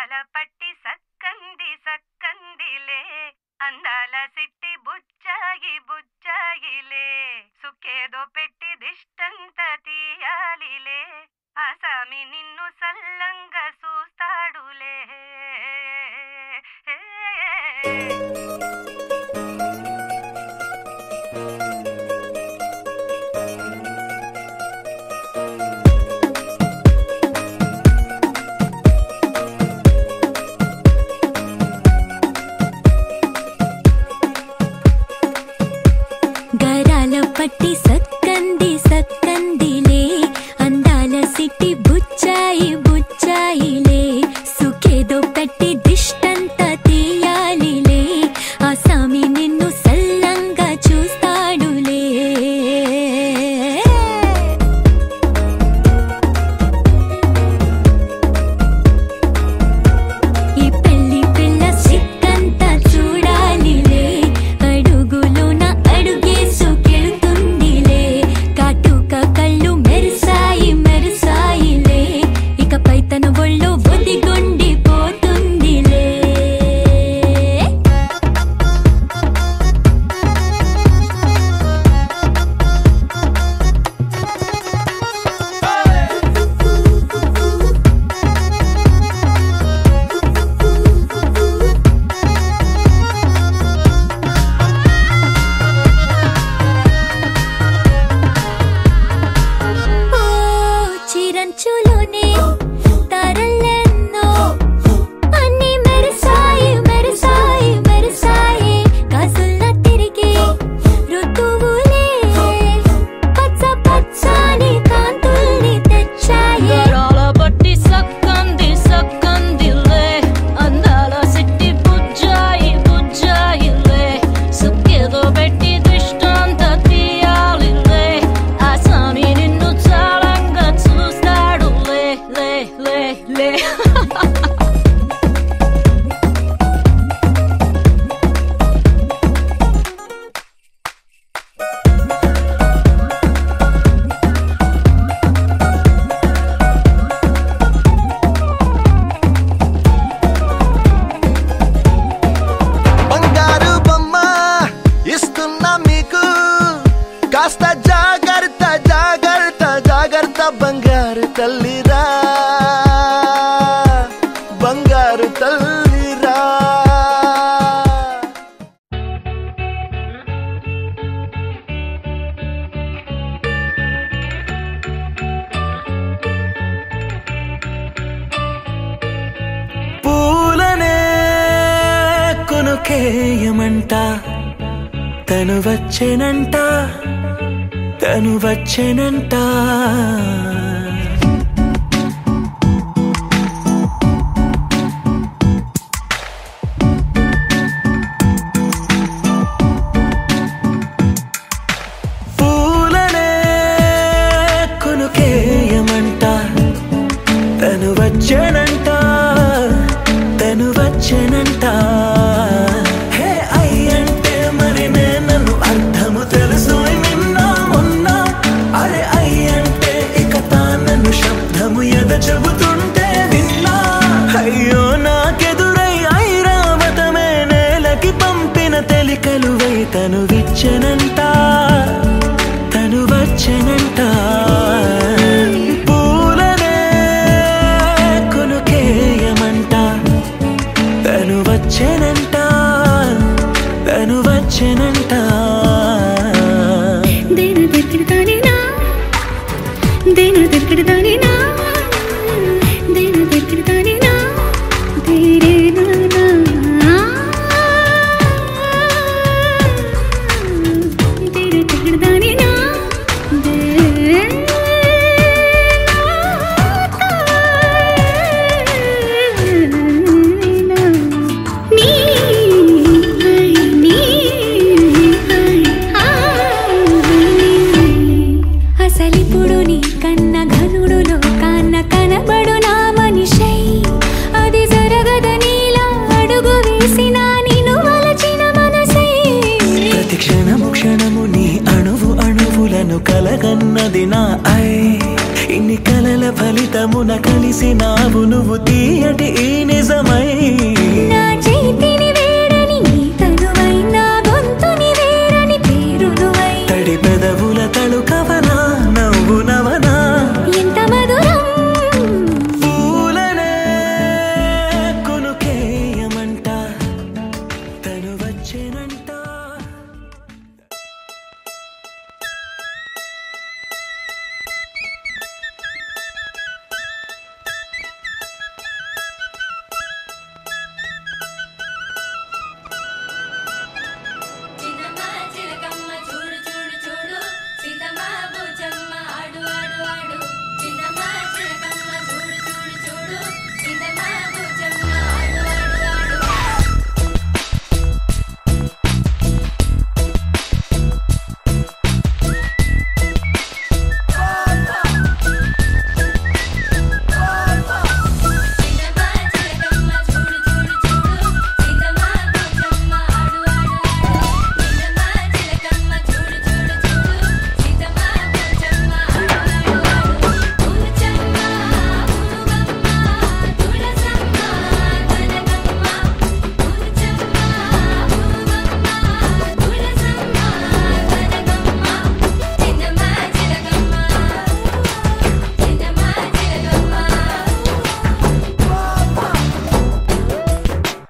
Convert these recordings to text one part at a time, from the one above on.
గరాల పట్టి సక్కంది సక్కందిలే అందాల సిట్టి బుచ్చాయి బుచ్చాయిలే సుక్కేదో పెట్టి దిష్టంత తీయాలిలే ఆసామి నిన్ను సల్లంగా చూస్తాడులే. గరాల పట్టి సక్కంది సక్కందిలే అందాల సిట్టి బుచ్చాయి బుచ్చాయిలే సుఖేదో పెట్టి దిష్టంత తీయాలిలే ఆసామి నిన్ను సల్లంగా చూస్తాడులే. ఈ పెళ్లి పిల్ల సిక్కంతా చూడాలిలే అడుగులోన అడుగేసుకెళ్తుందిలే కాటుక కళ్ళు మెరిసాయి మెరిసాయిలే ఇకపై తన ఒళ్ళు ఒదిగొండిపోతుందిలే. ఓ చిరంచులోనే తారలెన్నో అన్ని మెరిసాయి మెరిసాయి మెరిసాయి కాసుల తిరిగి ఋతువులే పచ్చ పచ్చని కాంతుల్ని తెచ్చాయి. గరాల పట్టి సక్కంది సక్కందిలే అందాల సిట్టి బుజ్జాయి బుజ్జాయిలే సుక్కేదో పెట్టి దిష్టంత తీయాలిలే ఆసామి నిన్ను చాలంగా చూస్తాడులే లే లే లే. బంగారు బొమ్మ ఇస్తున్నా మీకు కాస్త జాగ్రత్త జాగ్రత్త జాగ్రత్త బంగారు తల్లిరా బంగారు తల్లిరా. పూలనే కొనుకేయమంట తను వచ్చేనంట తను వచ్చేనంట. పూలనే కొనుకేయమంట తను వచ్చేనంట తను వచ్చేనంట. హే అయ్యంటే మరి నేను అర్థము తెలుసు నిన్న మొన్న అరే అయ్యంటే ఇక తానను శబ్దము ఎద చెబుతుంటే విన్నా అయ్యో నాకెదురై ఐరావతమే నేలకి పంపిన తెలికలువై తను విచ్చెనంట తను వచ్చెనంట. పూలనే కొనుకేయమంట తను వచ్చెనంట తను వచ్చెనంట. దేను దిక్కుడుతానేనా దేను దిక్కుడుతానేనా దేను దిక్కుడుతానేనా దేరేనా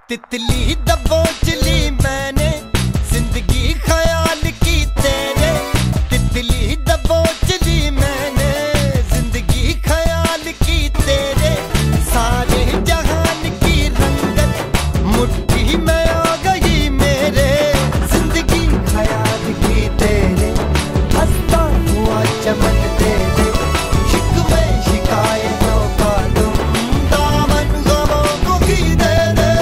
तितली दबोच ली मैंने जिंदगी ख्याल की तेरे तितली दबोच ली मैंने जिंदगी ख्याल की तेरे सारे जहान की रंगत मुट्ठी में आ गई मेरे जिंदगी ख्याल की तेरे हंसता हुआ चमन तेरे शिकवे शिकायतों का तुम दामन गमों को भी दे दे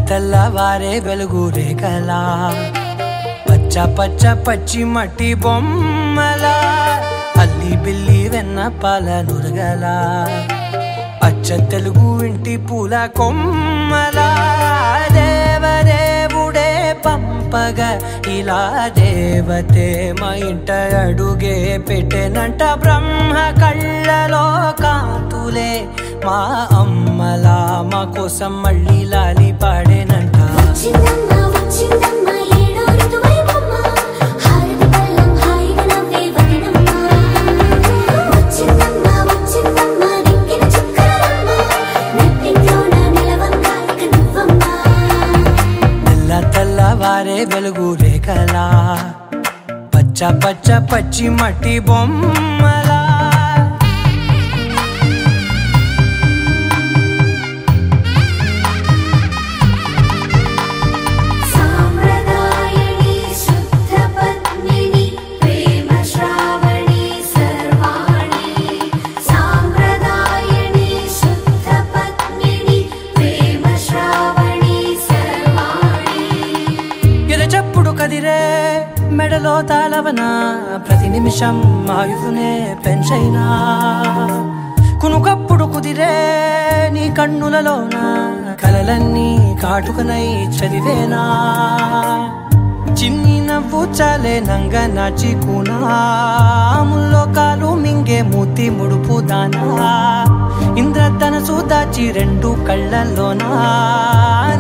తెల్లవారే వెలుగు రేఖలా పచ్చ పచ్చ పచ్చి మట్టి బొమ్మలా అల్లి బిల్లి వెన్న పాల నురగలా అచ్చ తెలుగు ఇంటి పూల కొమ్మలా దేవదేవుడే పంపగా ఇలా దేవతే మా ఇంట అడుగే పెట్టెనంట బ్రహ్మ కళ్ళలో కాంతులే మా అమ్మలా మా కోసం మళ్ళీ లాలి పాడేనంట తెల్లవారే వెలుగు రేఖలా పచ్చ పచ్చ పచ్చి మట్టి బొమ్మలా మెడలో తాళవన ప్రతి నిమిషం ఆయుధునే పెంచైనా కునుకప్పుడు కుదిరే నీ కన్నులలోన కలలన్నీ కాటుకనై చదివేనా చిన్ని నవ్వు చాలే నంగ నాచి కూనాముల్లో కాలు మింగే మూతి ముడుపు దానా ఇంద్రధనసు దాచి రెండు కళ్ళల్లోనా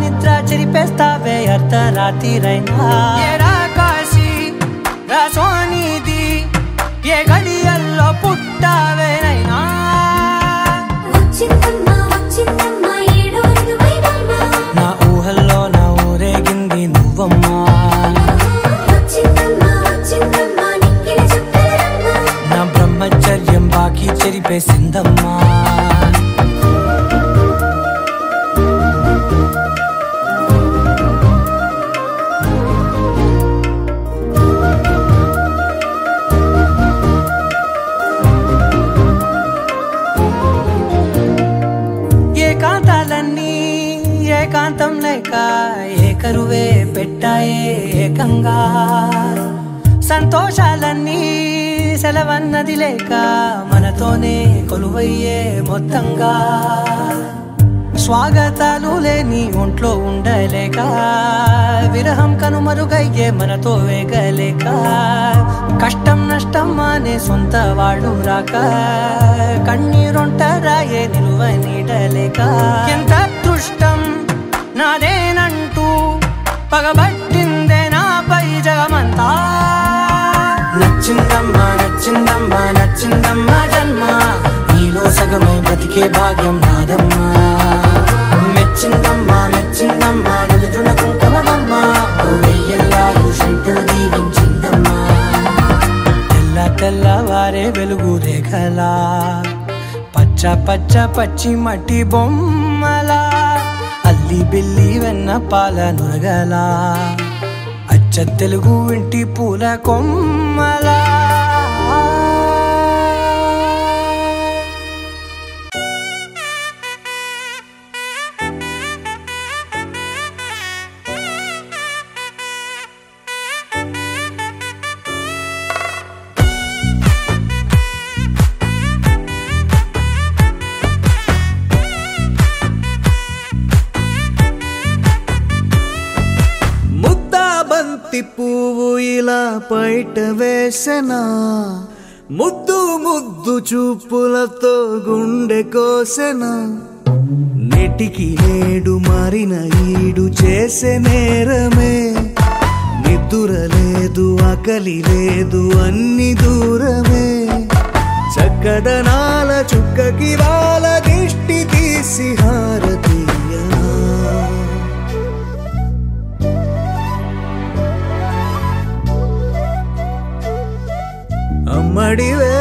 నిద్ర చెరిపేస్తావే అర్ధరాత్రిరైనా రాసోనిది ఏ గడియల్లో పుట్టావే లేక ఏ కరువే పెట్టాయే ఏకంగా సంతోషాలన్నీ సెలవన్నది లేక మనతోనే కొలువయ్యే మొత్తంగా స్వాగతాలు లేని ఒంట్లో ఉండలేక విరహం కనుమరుగయ్యే మనతో వేగలేక కష్టం నష్టం అనే సొంత వాళ్ళు రాక కన్నీరొంటరాయే నిలువ నీడలేక ఎంత అదృష్టం నాదేనంటూ పగబట్టిందే నాపై జగమంతా నచ్చిందమ్మా నచ్చిందమ్మా నచ్చిందమ్మా జన్మ నీలో సగమై బ్రతికే భాగ్యం నాదమ్మా మెచ్చిందమ్మా మెచ్చిందమ్మా నిలుతున్న కుంకుమమ్మా వెయ్యల్లాలు శంకులు దీవించిందమ్మా తెల్ల తెల్లవారే వెలుగు రేఖలా పచ్చ పచ్చ పచ్చి మట్టి బొమ్మలా అల్లి బిల్లి వెన్న పాల నురగలా అచ్చ తెలుగు ఇంటి పూల కొమ్మలా పువ్వు ఇలా బయట వేసెనా ముద్దు ముద్దు చూపులతో గుండె కోసెనా నెటికి నేడు మారిన ఈడు చేసే నేరమే నిద్ర లేదు ఆకలి లేదు అన్ని దూరమే చక్కదనాల చుక్కకి వాళ్ళ దిష్టి తీసి హారతీయనా అమ్మడివే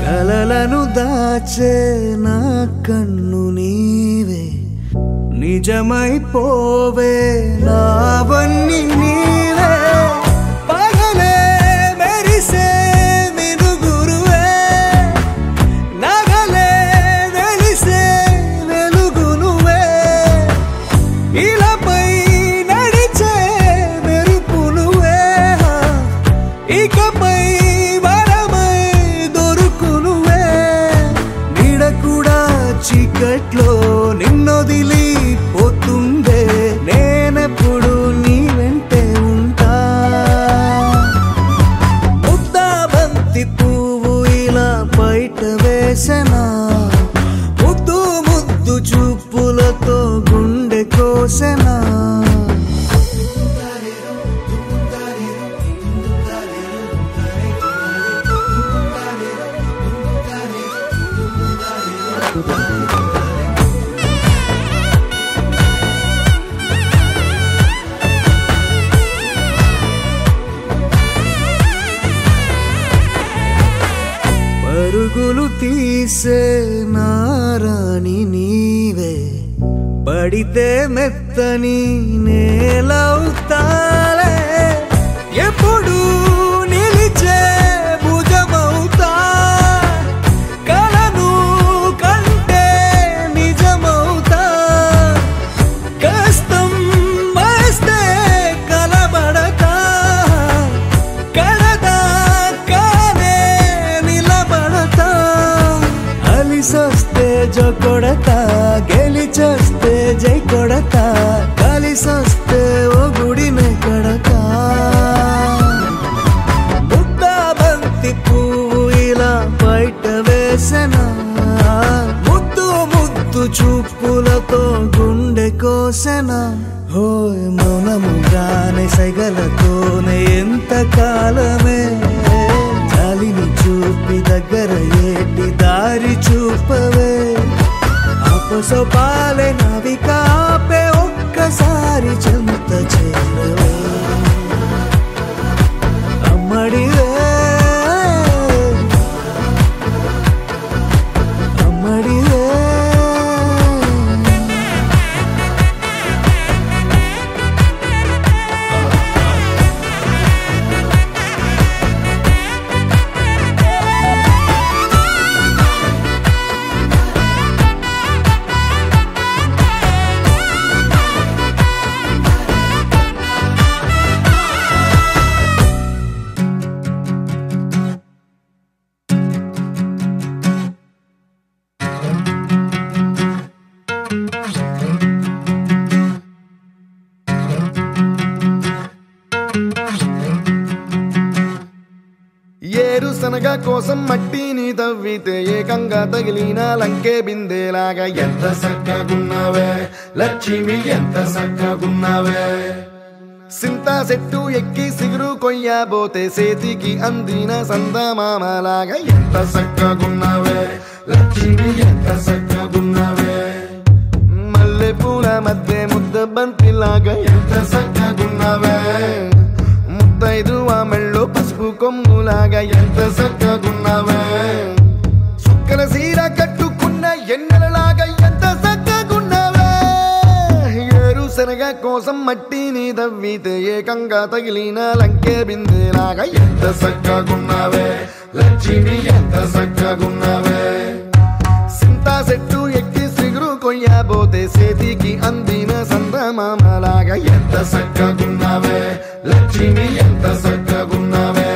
కలలను దాచే నా కన్ను నీవే నిజమైపోవే నావన్నీ నీవే పగలే మెరిసే మినుగురువే నగలే వెలిసే వెలుగు నువ్వే ఇలాపై నడిచే మెరుపు నువ్వే ఇకపై వరమై దొరుకు నువ్వే నీడ కూడా చీకట్లో నిన్నొదిలి పోతుందే నేనెప్పుడు నీ వెంటే ఉంటా ముద్దా బంతి పువ్వు ఇలా బయట వేసెనా ముద్దు ముద్దు చూపులతో గుండె కోసెనా పరుగులు తీసే నారాణి నీవే పడితే మెత్తని నేలవుతాలే ఎప్పుడు నిలిచే భుజమవుతా కలను కంటే నిజమవుతా కష్టం వస్తే కలబడతా కడదాకానే నిలబడతా అలిసొస్తే జో కొడతా గెలిచొస్తే జై కొడతా కలిసొస్తే ఓ గుడినే కడతా ముద్దా బంతి పువ్వు ఇలా బయట వేసెనా ముద్దు ముద్దు చూపులతో గుండె కోసెనా హోయ్ మౌనముగానే సైగలతోనే ఎంత కాలమే జాలిని చూపి దగ్గర ఏటి దారి చూపవే ఆపసోపాలే నావిక ఆపే ఒక్కసారి చెంత చేరవే అమ్మడివే అమ్మడివే శనగ కోసం మట్టిని తవ్వితే ఏకంగా తగిలిన లంకే బిందేలాగా ఎంత చక్కగున్నావే లక్ష్మి ఎంత చక్కగున్నావే సింతా చెట్టు ఎక్కి సిగురు కొయ్యబోతే చేతికి అందిన సందమామలాగా ఎంత చక్కగున్నావే లక్ష్మి ఎంత చక్కగున్నావే మల్లె పూల మధ్య ముద్ద బంతిలాగా ఎంత చక్కగున్నావే ముద్దైదు ఆ మెళ్ళో పసుపు కొమ్ములాగా ఎంత చక్కగున్నావే సుక్కల సీర కట్టుకున్న ఎన్నెలలాగా ఎంత చక్కగున్నావే ఏరు శనగ కోసం మట్టిని తవ్వితే ఏకంగా తగిలిన లంకే బిందేలాగా ఎంత చక్కగున్నావే లక్ష్మి ఎంత చక్కగున్నావే సింతా చెట్టు ఎక్కి సిగురు కొయ్యబోతే చేతికి అందిన సందమామలాగా ఎంత చక్కగున్నావే లక్ష్మి ఎంత చక్కగున్నావే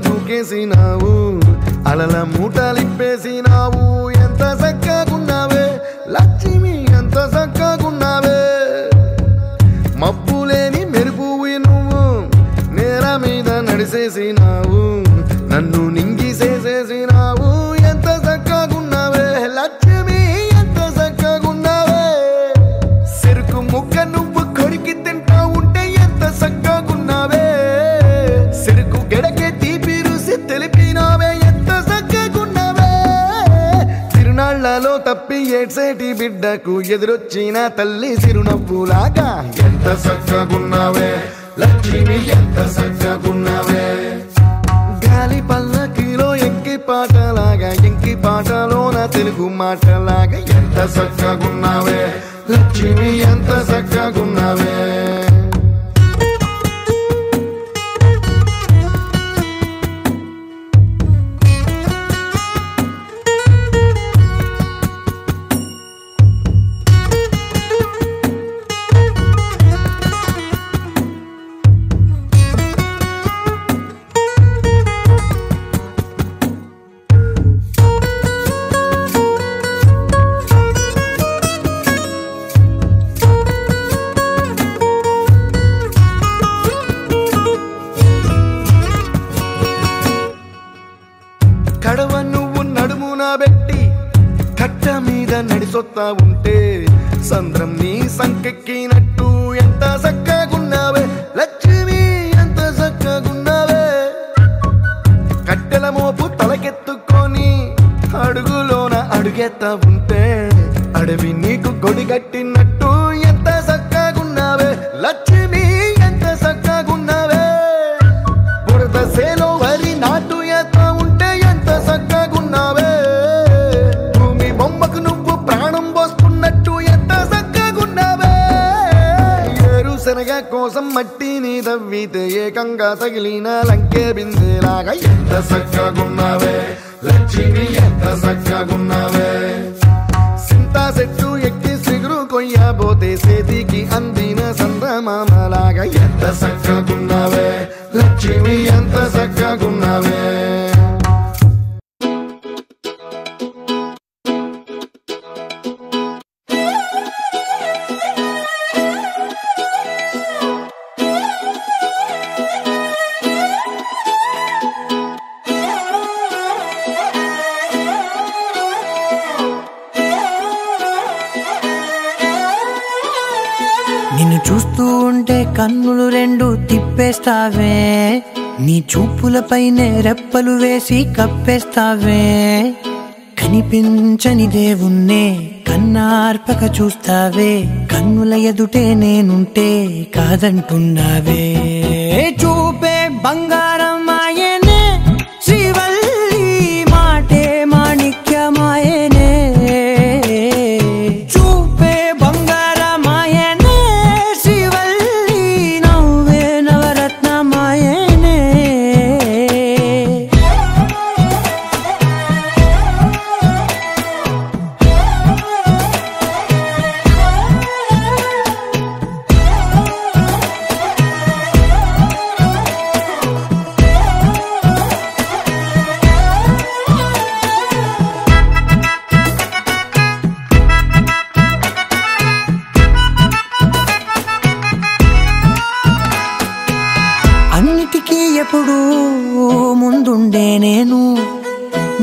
దూకేసినావు అలల మూటలిప్పేసినావు ఎంత చక్కగున్నావే లక్ష్మి ఎంత చక్కగున్నావే మబ్బులేని మెరుపువి నువ్వు నేల మీద నడిసేసినావు నన్ను నింగిసేసేసినావు ఎంత చక్కగున్నావే లక్ష్మి ఎంత చక్కగున్నావే చెరుకు ముక్క నువ్వు కొరికి తింటా ఉంటే ఎంత చక్కగున్నావే చెరుకు గెడకే తీపి రుసి తెలిపినావే ఎంత చక్కగున్నావే తిరునాళ్లలో తప్పి ఏడ్సేటి బిడ్డకు ఎదురొచ్చిన తల్లి చిరునవ్వులాగా ఎంత చక్కగున్నావే లక్ష్మి ఎంత చక్కగున్నావే గాలి పల్లకిలో ఎంకి పాటలాగా ఎంకి పాటలోన తెలుగు మాటలాగా ఎంత చక్కగున్నావే లక్ష్మి ఎంత చక్కగున్నావే కడవ నువ్వు నడుమున పెట్టి కట్ట మీద నడిసొత్తా ఉంటే సంద్రం నీ సంకెక్కినట్టు ఎంత చక్కగున్నావే లక్ష్మి ఎంత చక్కగున్నావే కట్టెల మోపు తలకెత్తుకొని అడుగులోన అడుగెత్తా ఉంటే అడవి నీకు గొడిగట్టినట్టు ఎంత చక్కగున్నావే లక్ష్మి ఎంత చక్కగున్నావే బురద సేలో వరి నాటు ఎత్తా ఉంటే ఎంత చక్కగున్నావే భూమి బొమ్మకు నువ్వు ప్రాణం పోస్తున్నట్టు ఎంత చక్కగున్నావే ఏరు శనగ కోసం మట్టిని తవ్వితే ఏకంగా తగిలిన లంకే బిందేలాగా ఎంత చక్కగున్నావే లక్ష్మి ఎంత చక్కగున్నావే సింతా చెట్టు ఎక్కి సిగురు కొయ్యబోతే చేతికి అందిన సందమామలాగా ఎంత చక్కగున్నావే లక్ష్మి ఎంత చక్కగున్నావే నిన్ను చూస్తూ ఉంటే కన్నులు రెండు తిప్పేస్తావే నీ చూపులపైనే రెప్పలు వేసి కప్పేస్తావే కనిపించని దేవుణ్ణే కన్నార్పక చూస్తావే కన్నుల ఎదుటే నేనుంటే కాదంటున్నావే చూపే బంగారం ఆయనే శ్రీవల్లి మాటే మాణిక్యమాయనే చూపే బంగారమాయనే శ్రీవల్లి నవ్వే నవరత్నమాయనే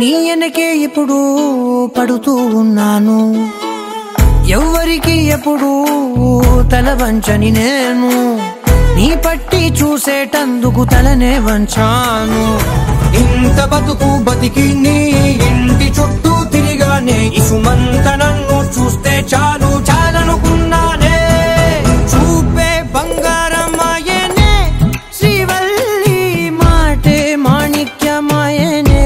నీ వెనకే ఇప్పుడు పడుతూ ఉన్నాను. ఎవ్వరికి ఎప్పుడు తల వంచని నేను నీ పట్టి చూసేటందుకు తలనే వంచాను. ఇంత బతుకు బతికి నీ ఇంటి చుట్టూ తిరిగానే ఇసుమంత నన్ను చూస్తే చాలు చాలనుకున్నానే. చూపే బంగారమాయనే శ్రీవల్లి మాటే మాణిక్యమాయనే.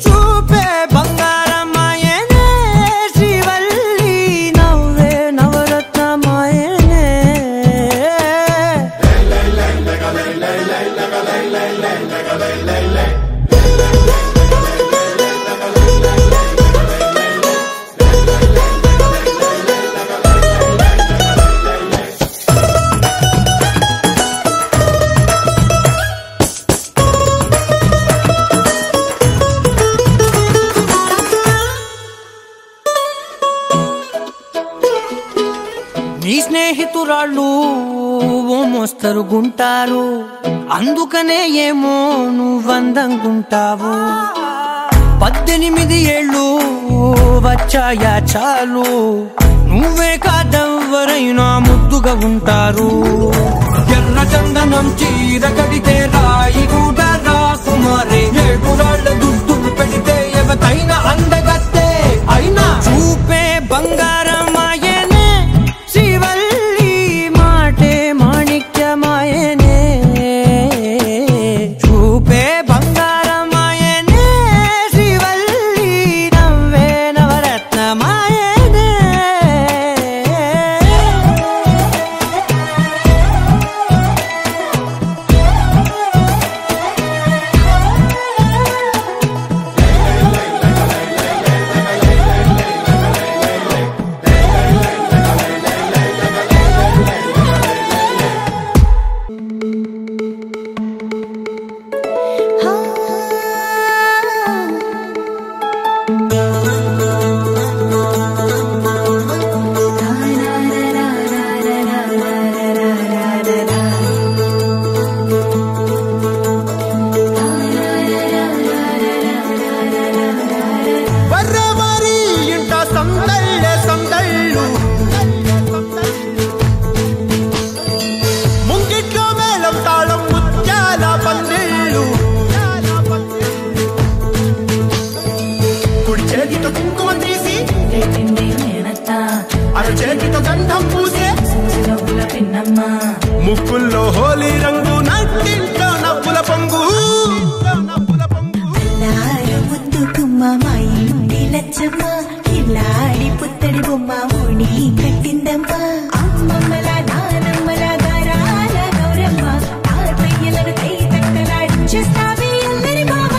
చూపే బంగారమాయనే శ్రీవల్లి నవ్వే నవరత్నమాయనే. నీ స్నేహితురాళ్ళు ఓ మోస్తరుగుంటారు, అందుకనే ఏమో నువ్వందంగుంటావు. 18 ఏళ్ళు వచ్చాయా చాలు, నువ్వే కాదెవ్వరైనా ముద్దుగా ఉంటారు. ఎర్ర చందనం చీర కడితే రాయి కూడా రాకుమారే, 7 రాళ్ళ దుద్దులు పెడితే ఎవతైనా అందగత్తే అయినా. చూపే బంగారమాయనే శ్రీవల్లి మాటే మాణిక్యమాయనే. చూపే బంగారమాయనే శ్రీవల్లి నవ్వే నవరత్నమాయనే. వర్రవారి ఇంట సందళ్ళే సందళ్ళు, ముంగిట్లో మేళం తాళం ముత్యాల పందిళ్ళు. కుడి చేతితో కుంకుమ తీసి అర చేతితో గంధం పూసే ముక్కుల్లో హోలీ రంగు నట్టింట్లో నవ్వుల పొంగు. లచ్చమ్మ కిల్లాడి పుత్తడి బొమ్మ ఓణి కట్టిందమ్మ. అమ్మమ్మల నానమ్మల గారాల గౌరమ్మ, తాతయ్యలను కై తట్టలాడించేస్తావే అందరి బావ.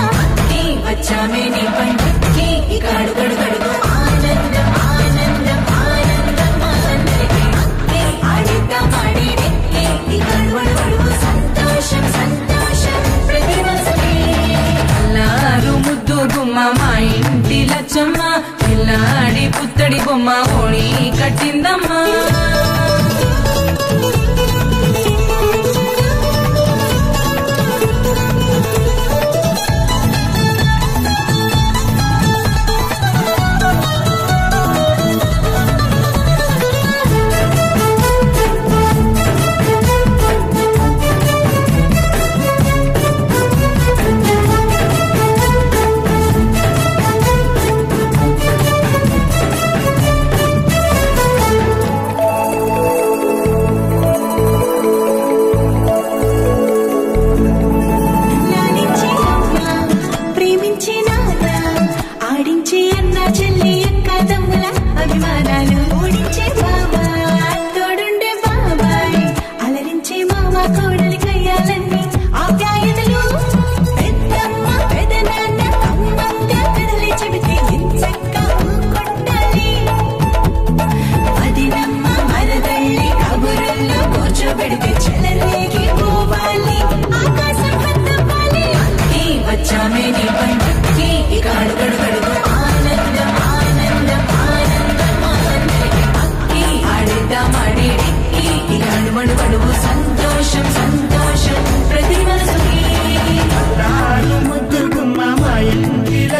వచ్చామే నీ పండుకి ఇక అడుగడు గడుగు ఆనందం ఆనందం ఆనందం అందరికీ. ఆడిద్దాం ఆడిడే ఇక అడుగడు గడుగు సంతోషం సంతోషం ప్రతి మనసుకి. అల్లారు ముద్దు గుమ్మ మా ఇంటి లచ్చమ్మ, పిల్లాడి పుత్తడి బొమ్మ ఓణి కట్టిందమ్మా.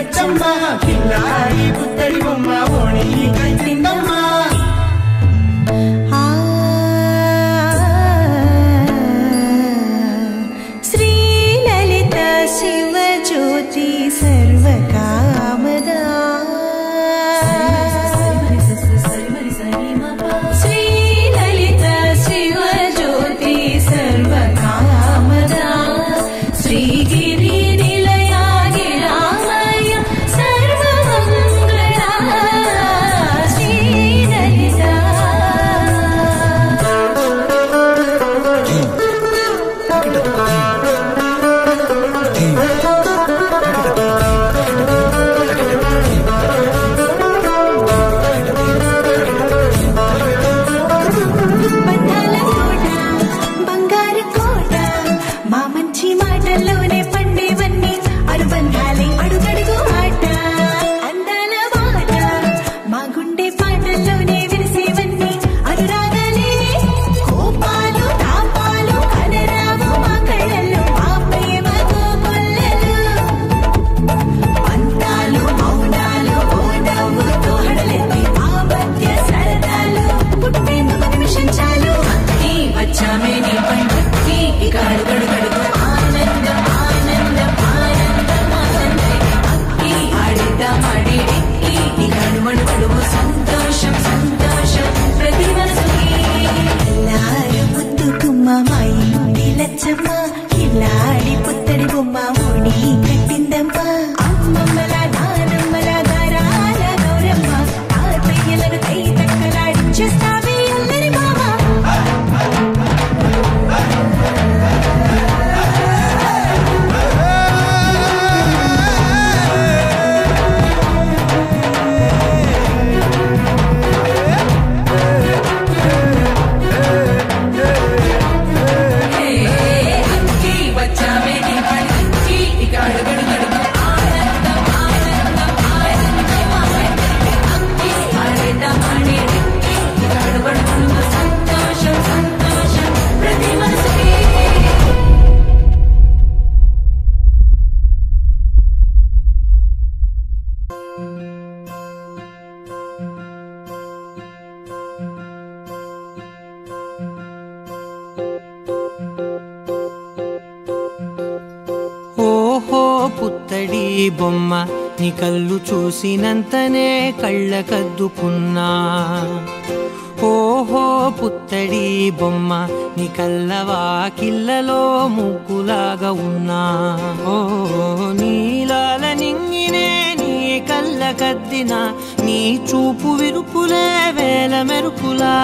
లచ్చమ్మ కిల్లాడి పుత్తడి బొమ్మ ఓణి కట్టిందమ్మ. శ్రీలలిత శివజ్యోతి సర్వకామదా శ్రీలలిత శివజ్యోతి సర్వకామదా శ్రీగిరి నిలయాగి రామయ్య సర్వమంగళ శ్రీలలిత. బంధాల కోట బంగారు కోట మా మంచి మాటల్లోనే పండేవన్నీ అనుబంధాలే అడుగడుగు ఆట అందాల మాట మా గుండె పాటల్లోనే విరిసేవన్నీ అనురాగాలే కోపాలు తాపాలు కనరావు మా కళ్ళల్లో మా ప్రేమకు కొల్లలు పంతాలు మౌనాలు ఓ నవ్వుతో హడలెత్తి మా మధ్య సరదాలు పుట్టేందుకు నిమిషం చాలు ఈ వచ్చామే నీ పంటకి ఇక అడుగడుగడుగు ఆనందం ఆనందం ఆనందం ఆనందం అక్కి ఆడిద్దామాడి ఎక్కి ఇక అడుగడుగడుగు సంతోషం సంతోషం ప్రతి మనసుకి. ఎల్లారు ముద్దుకుమ్మ మా ఇంటి లచ్చమ్మ కిల్లాడి పుత్తడి బొమ్మ ఓణి కట్టిందమ్మ. అమ్మమ్మల నానమ్మల గారాల గౌరమ్మ తాతయ్యలను కై తక్కలాడించేస్తావే అల్లరి మామ. అక్కి వచ్చామే నీ పంటకి ఇక అడుగడుగడుగు ఆనందం ఆనందం ఆనందం ఆనందం అక్కి ఆడిద్దామాడి ఎక్కి ఇక అడుగడుగడుగు సంతోషం సంతోషం ప్రతి మనసుకి. ఓహో పుత్తడి బొమ్మ నీ కళ్ళు చూసినంతనే కళ్ళకద్దుకున్నా. ఓహో పుత్తడి బొమ్మ నీ కళ్ళవాకిళ్ళలో ముగ్గులాగా ఉన్నా. ఓ నీలాల నింగినే నీ కళ్ళకద్దిన నీ చూపు విరుపులే వేల మెరుపులా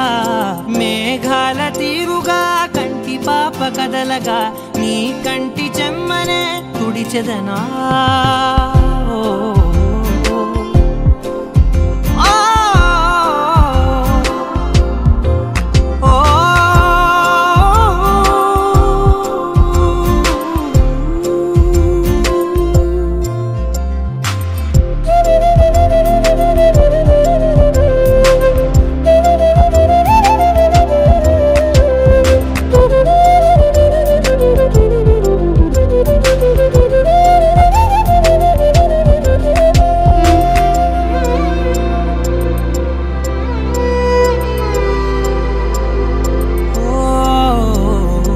మేఘాల తీరుగా కంటి పాప కదలగా నీ కంటి చెమ్మనే తుడిచెదనా.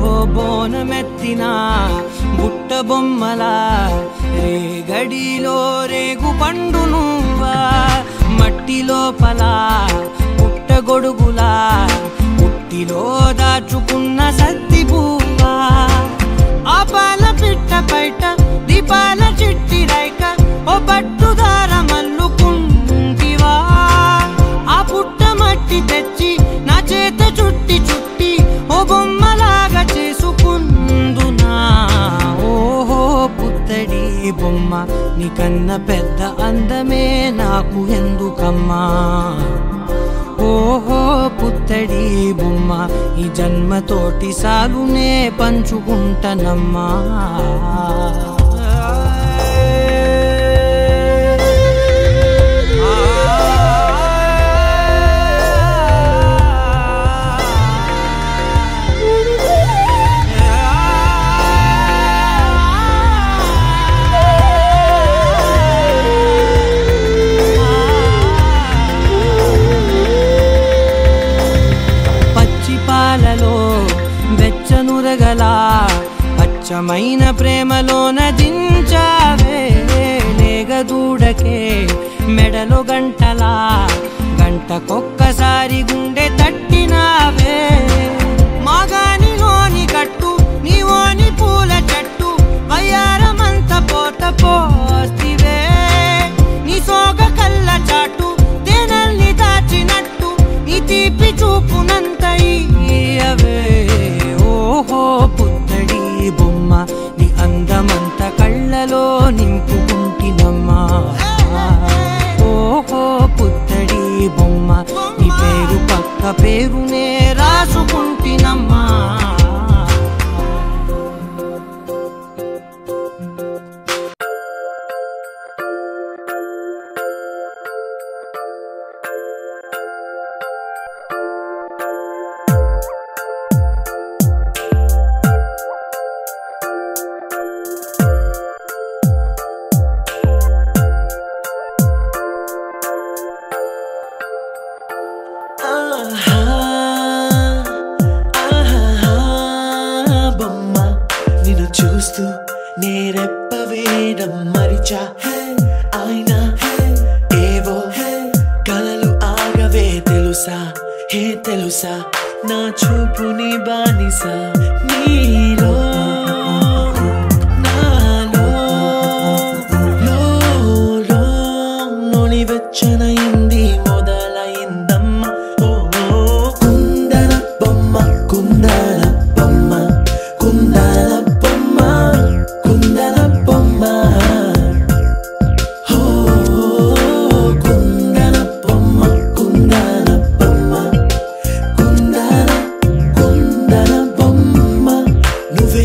ఓ బోనమెత్తిన బుట్ట బొమ్మలా రేగడిలో రేగు పండు నువ్వా మట్టి లోపల పుట్టగొడుగులా పుట్టిలో దాచుకున్న సత్తి పువ్వా ఆపాల పిట్ట బయట దీపాల చిట్టి రైక ఓ పట్టుదార మల్లుకుంటివా ఆ పుట్ట మట్టి తెచ్చి నా చేత చుట్టి చుట్టి ఓ బొమ్మలాగా చేసుకుందునా. ఓహో పుత్తడి బొమ్మ నీకన్న పెద్ద అందమే నాకు ఎందుకమ్మా. ఓహో పుత్తడి బొమ్మ ఈ జన్మతోటి సాలునే పంచుకుంటనమ్మా. నిజమైన ప్రేమలోన దించావే లేగదూడకే మెడలో గంటలా గంటకొక్కసారి గుండె తట్టినావే మాగానిలోని గట్టు నీవోని పూల చెట్టు వయ్యారమంత పోత పోస్తివే నీ సోగ కళ్ళ చాటు తేనల్ని దాచినట్టు నీ తీపి చూపునంత ఇయ్యవే ఓహో పుత్తడి బొమ్మ నీ అందమంత కళ్ళలో నింపుకుంటినమ్మా ఓహో పుత్తడి బొమ్మ నీ పేరు పక్క పేరునే రాసుకుంటినమ్మా బొమ్మ నిన్ను చూస్తూ నేరెప్ప వేయడం మరిచా అయినా ఏవో కలలు ఆగవే తెలుసా హే తెలుసా నా చూపుని బానిసా నీలో నాలో లోని వెచ్చనైంది మొదలైందమ్మ ఓ కుందన బొమ్మ కుందన బొమ్మ కుందన బొమ్మ కుందన బొమ్మ ఓ కుందన బొమ్మ కుందన బొమ్మ కుందన బొమ్మ నువ్వే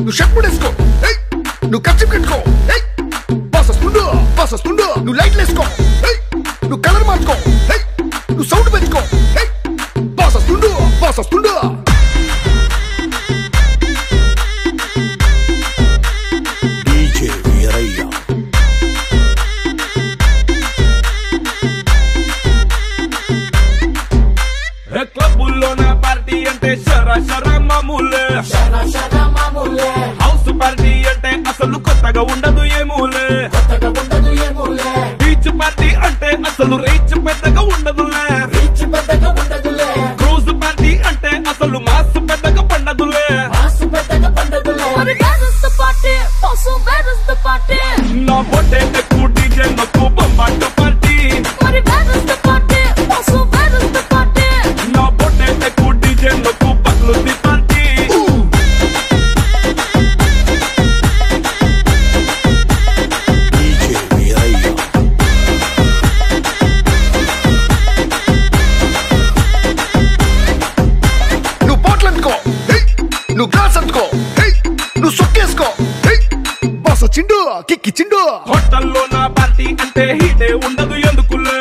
నువ్వు షర్ట్ వేసుకో, నువ్వు ఖర్చు కట్టుకో, బాస్ వస్తుండు, నువ్వు లైట్లు వేసుకో, నువ్వు కలర్ మార్చుకో, నువ్వు సౌండ్ పెంచుకో, బాస్ వస్తుండు. డీజే వీరయ్య క్లబ్బుల్లో నా పార్టీ అంటే శర మామూలే, హౌస్ పార్టీ అంటే అసలు కొత్తగా ఉండదు ఏమూలే, బీచ్ పార్టీ అంటే అసలు రీచ్ పెద్దగా ఉండదులే, క్రూజ్ పార్టీ అంటే అసలు మాస్ పెద్దగా పండదులే. నా పొట్టే ఎక్కువ డీజే నాకు బొమ్మాటు పార్టీ, నా పొట్టే ఎక్కువ డీజే నాకు పగ్లుది పార్టీ. డీజే వీరయ్య నువ్వు బాటిల్ అందుకో, నువ్వు గ్లాస్ అందుకో, నువ్వు సొక్కేసుకో, బాస్ వచ్చిండు కిక్కిచ్చిండు. హోటల్లో నా పార్టీ అంటే హీటే ఉండదు ఎందుకులే,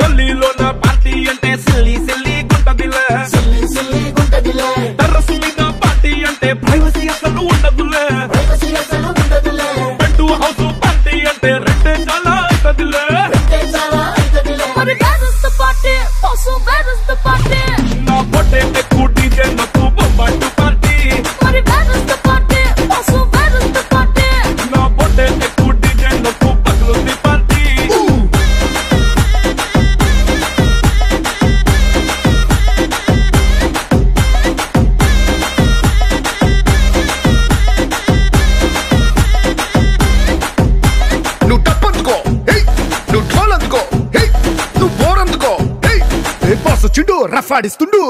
గల్లీలో నా పార్టీ అంటే సిల్లి గుంటదిలే, టెర్రస్ మీద పార్టీ అంటే ప్రైవసీ అసలు ఉండదులే, బెడ్ హౌస్ పార్టీ అంటే రెండే చాలా అవుతదిలే. నా పొట్టే ఎక్కువ డీజే నాకు బొమ్మాటు పార్టీ, నా పొట్టే ఎక్కువ డీజే నాకు పగ్లుది పార్టీ. నువ్వు టప్ అందుకో, నువ్వు ఢోల్ అందుకో, నువ్వు బోర్ అందుకో, బాస్ వచ్చిండు రఫ్ ఆడిస్తుండు.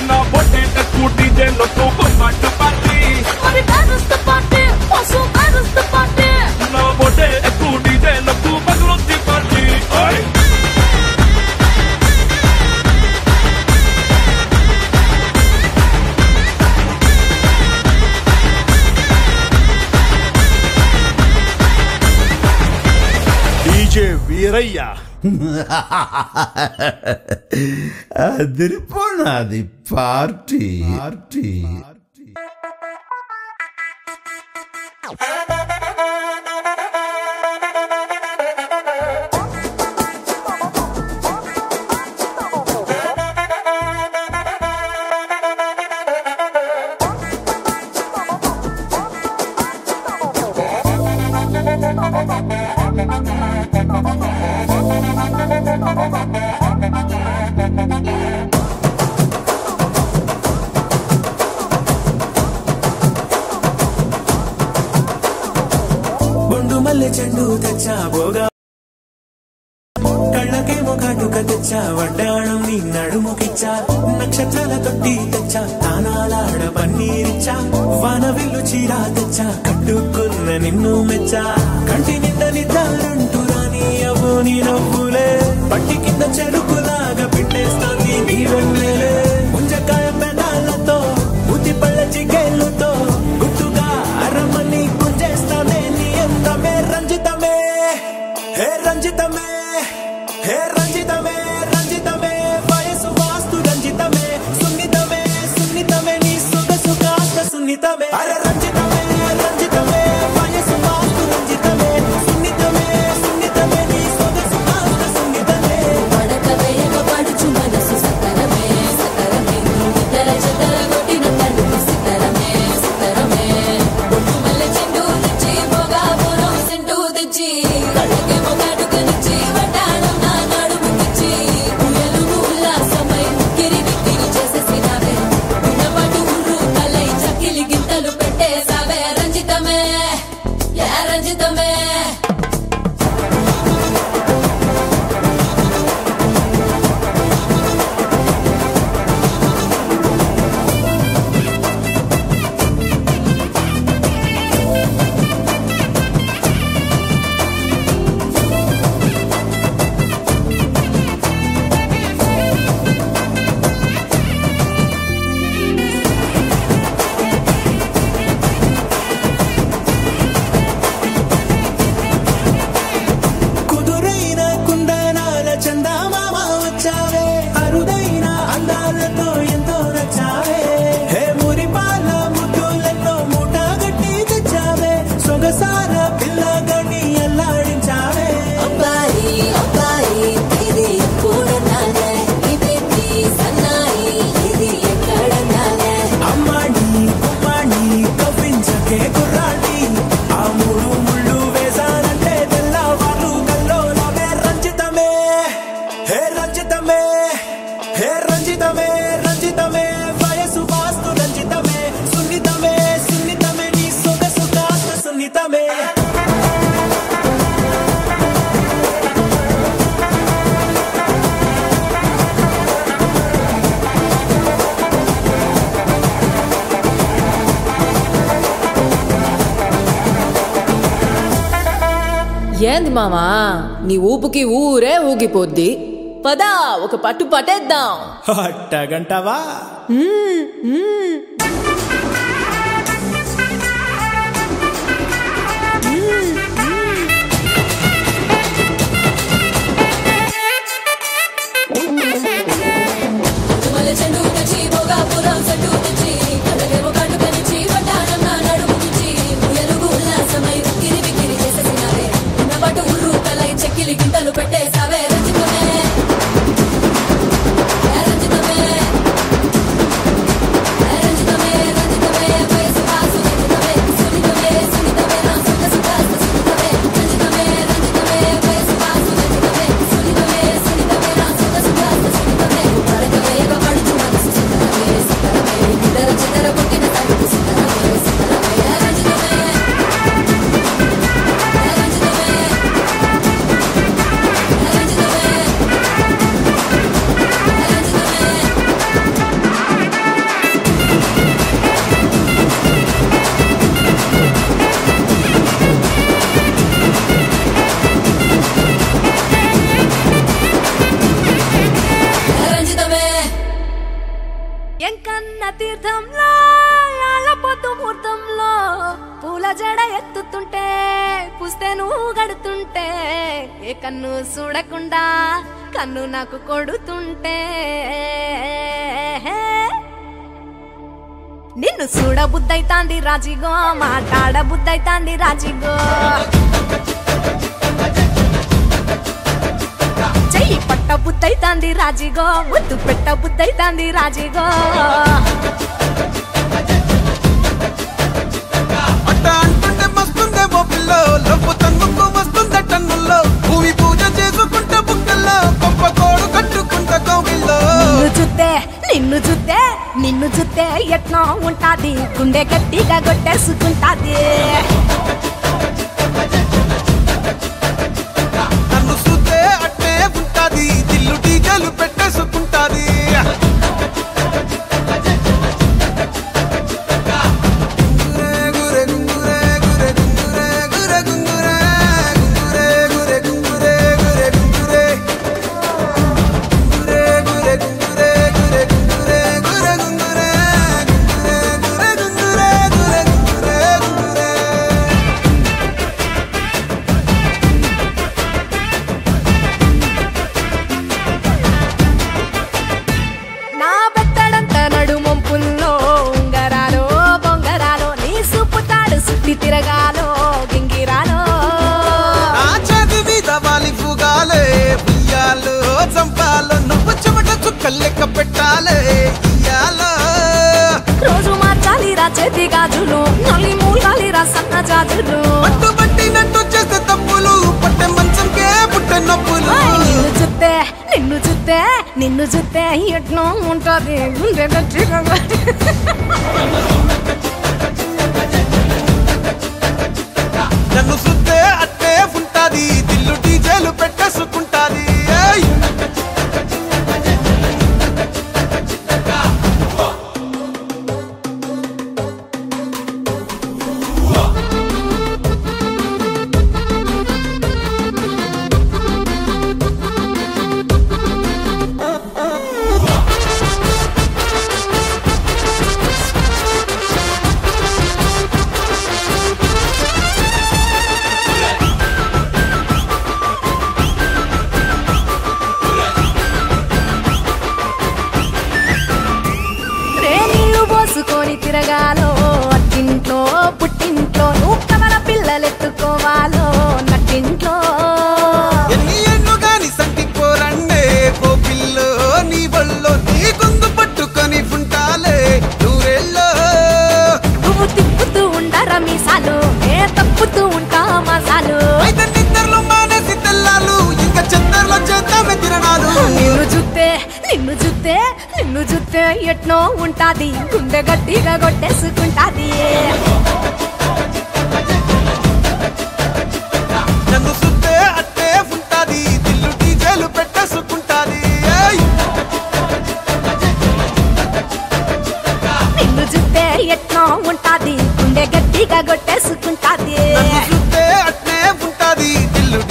నా పొట్టే ఎక్కువ డీజే నాకు బొమ్మాటు పార్టీ, నా పొట్టే ఎక్కువ డీజే నాకు పగ్లుది పార్టీ. డీజే వీరయ్య అదిరిపోనాది పార్టీ. బొండు మల్లె చెండు తెచ్చా బోగా, కళ్ళకేమో కాటుక తెచ్చా, వడ్డాణం నీ నడుముకిచ్చా, నక్షత్రాల తొట్టి తెచ్చా, తానాలాడ పన్నీరిచ్చా, వానవిల్లు చీరా తెచ్చా, కట్టుకున్న నిన్ను మెచ్చా, కంటి నిండా నిద్దారంటూ రాని అవ్వు నీ నవ్వులే, పట్టి కింద చెరుకులాగా పిండేస్తాంది నీ వెన్నెలే, ముంజకాయ పెదాలతో ముతి పళ్ళ చికెళ్ళుతో గుట్టుగా అరమని గుంజేస్తానే నీ అందమే రంజితమే, హే రంజితమే, హే రంజితమే, రంజితమే వయసు వాస్తు రంజితమే, సున్నితమే సున్నితమే నీ సొగసు కాస్త సున్నితమే, అరే రంజితమే, రంజితమే వయసు వాస్తు రంజితమే, సున్నితమే సున్నితమే నీ సొగసు కాస్త సున్నితమే. కళ్ళకేమో కాటుకనిచ్చి వడ్డాణం నా నడుముకి ఏంది మామా నీ ఊపుకి ఊరే ఊగిపోద్ది. పదా ఒక పట్టు పట్టేద్దాం. అట్టగంటావా? గింటలు పెట్టేసావే రంజితమే రంజితమే రంజితమే రంజితమే వయసు కాసు రంజితమే సునితమే సునితమే నా సుఖ సుఖాస్త సునితమే రంజితమే రంజితమే వయసు కాసు రంజితమే సునితమే సునితమే నా సుఖ సుఖాస్త సునితమే పడకవేగ పడుచు మనసు సుందరమే సుందరమే ఇద్దరు చిద్దర పుట్టిన తల్లి సుందరమే సుందరమే రంజితమే ఎంకన్న తీర్థంలో పొద్దు ముహూర్తంలో పూల జడ ఎత్తుతుంటే పుస్తే నువ్వు గడుతుంటే ఏ కన్ను చూడకుండా కన్ను నాకు కొడుతుంటే నిన్ను చూడ బుద్ధైతాంది రాజిగో మాట్లాడ బుద్ధైతాంది రాజిగో చెయ్యి పట్ట బుద్ధైతాంది రాజిగో ముద్దు పెట్ట బుద్ధైతాంది రాజిగో అట్ట అంటుంటే మస్తుందేమో పిల్లో లవ్వు తన్నుకు వస్తుందే టన్నుల్లో భూమి పూజ చేసుకుంటే బుక్కల్లో గొప్ప కోడు కట్టుకుంటే కోవిల్లో నిన్ను చూస్తే ఎట్లా ఉంటాది గుండె గట్టిగా కొట్టేసుకుంటాది నన్ను చూస్తే అట్టే ఉంటాది దిల్లు డీజలు పెట్టేసుకుంటాది తిరగాలో గింగిరాలో నా చేతి మీద వాలి పుగాలే ఉయ్యాలో చంపాలో నువ్వు చెమట చుక్కలు లెక్క పెట్టాలే ఇయ్యాలో రోజు మార్చాలి రా చేతి గాజులు నల్లి మూలాలి రా సన్న జాజులు పట్టు పట్టినట్టు చేస్తే తప్పులు పట్టే మంచంకే పుట్టే నొప్పులు నిన్ను చూస్తే ఎట్లా ఉంటది గుండె గట్టిగా నన్ను చూస్తే అట్టే ఉంటాది దిల్లు డీజేలు పెట్టేసుకుంటాది తిరగాలో అట్టింట్లో పుట్టింట్లో నువ్వు కమల పిల్లలెత్తుకోవాలో నట్టింట్లో ఎన్ని ఎన్ను గాని సంటిపోరండే ఓ పిల్లో నీ వల్లో నీ గొంతు పట్టుకొని ఉంటాలే దూరెల్లో నువ్వు తిప్పుతూ ఉండరా మీసాలు ఏ తప్పుతూ ఉంటా మసాలు అయితే నిద్రలో మానేసి తెల్లాలు ఇంకా చెత్తర్లో చేద్దామే తిరణాలు నిన్ను చూస్తే ఎట్నో ఉంటాది గుండె గట్టిగా కొట్టేసుకుంటాది నన్ను చూస్తే అట్టే ఉంటాది దిల్లు డీజేలు పెట్టేసుకుంటాది నిన్ను చూస్తే ఎట్నో ఉంటాది గుండె గట్టిగా కొట్టేసుకుంటాది నన్ను చూస్తే అట్నే ఉంటాది దిల్లు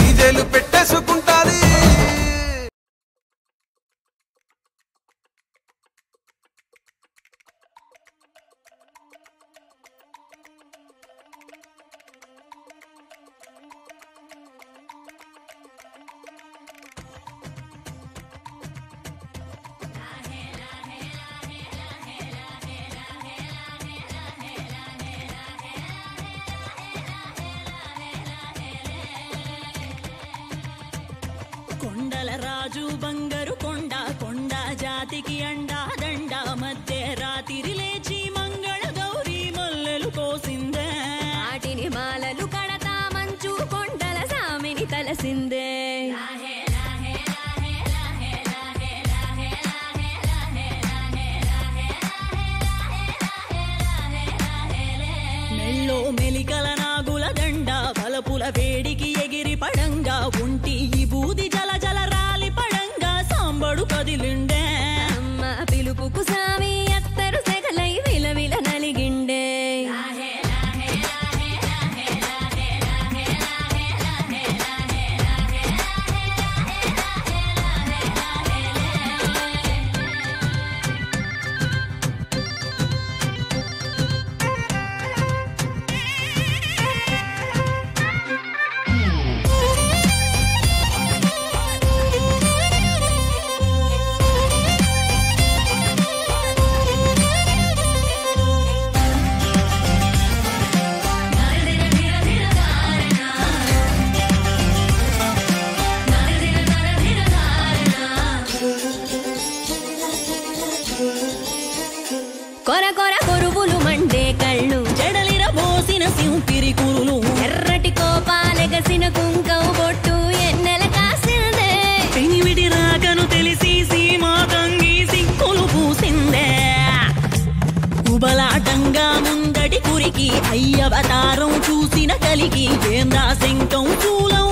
కొండల రాజు బంగారు కొండ కొండ జాతికి అండా దండ మధ్య రాత్రి లేచి మంగళ గౌరీ మల్లెలు కోసిందే వాటిని మాలలు కడతా మంచు కొండల సామిని తలసిందే మెల్లో మెలికల నాగుల దండ బలపుల వేడికి ఎగిరి పడంగా ఉంటి ఈ బూది జల జల రాలి పడంగా సాంబడు కదిలిండే అమ్మ పిలుపుకు సామి అత్తరు సెగలై విలవిల నలిగిండే కొర కొర కొరువులు మండే కళ్ళు జడలిర బోసిన సింపిరి కురులు ఎర్రటి కోపాలెగసిన కుంకం బొట్టు ఎన్నెల కాసిందే పెనివిడి రాకను తెలిసి సీమా తంగి సిక్కులు పూసిందే ఉబలాటంగా ముందటి కురికి అయ్యవతారం చూసిన కలిగి వేందా శంకం చూలం